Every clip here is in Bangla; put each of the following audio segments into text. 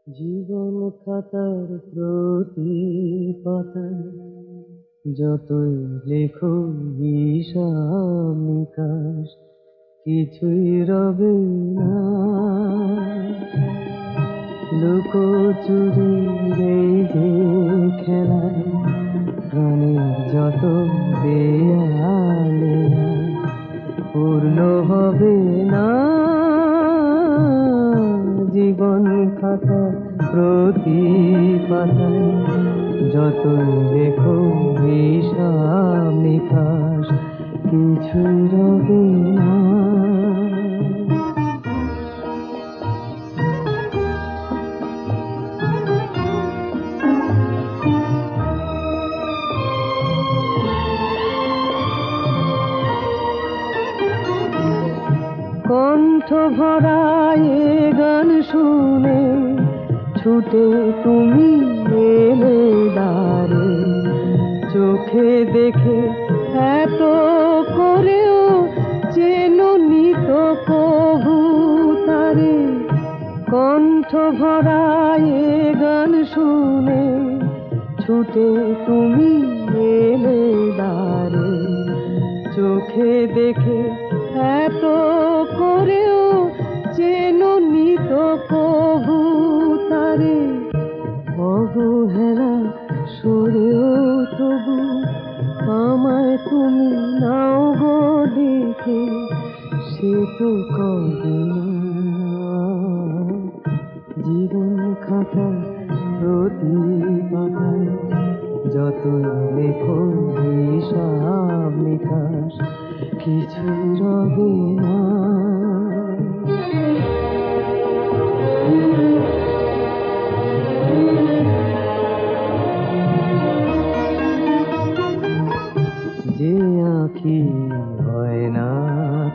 জীবন খাতার প্রতি পাতায় যতই লেখো হিসাব নিকাশ, কিছুই রবে না। লুকোচুরি এই যে খেলায় প্রাণের যত দেয়ালে পূর্ণ হবে না। জীবন খাতা প্রতি পাতায় যতই লেখো হিসাব নিকাশ, কিছুই রবে না। কণ্ঠ ভরা এ গান শুনে ছুটে তুমি এলে দ্বারে, চোখে দেখে এত করেও চেননি তো কভু তারে। কণ্ঠ ভরা এ গান শুনে ছুটে তুমি এলে দ্বারে, চোখে দেখে এত করেও চেননি তো কভু তারে। অবহেলা সরেও তবু আমায় তুমি নাও গো দেখে, সে তো কবে না। জীবন খাতা প্রতি পাতায় যতই লেখো হিসাব নিকাশ, কিছুই রবে না। যে আঁখি হয় না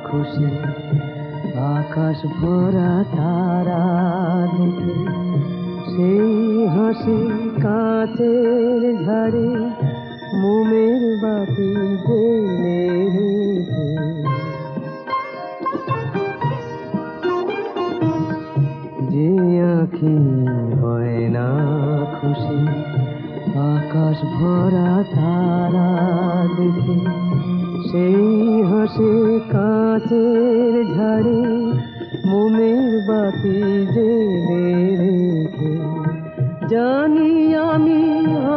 খুশি আকাশ ভরা তারা দেখে, সেই হাসি কাচের ঝাড়ে মোমের বাতি জেলে রেখে। যে আঁখি হয় না খুশি আকাশ ভরা তারা দেখে, সেই হাসি কাচের ঝাড়ে মোমের বাতি জেলে রেখে। জানি আমি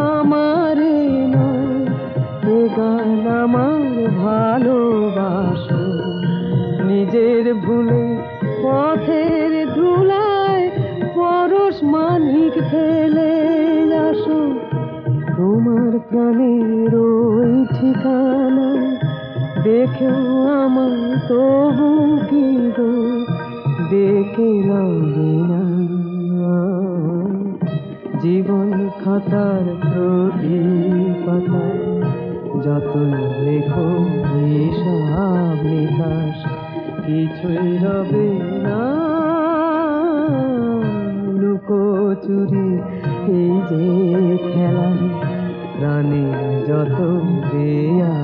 আমার নয় এ গান আমার ভালোবাসো, নিজের ভুলে পথের ধুলায় পরশ মানিক ফেলে আসো। তোমার প্রাণের ওই ঠিকানা দেখেও আমার তবু কি গো দেখে লাগে না। জীবন খাতার প্রতি পাতায় যতই লেখো হিসাব নিকাশ, কিছুই রবে না। লুকোচুরি এই যে খেলা প্রাণে যত দেয়া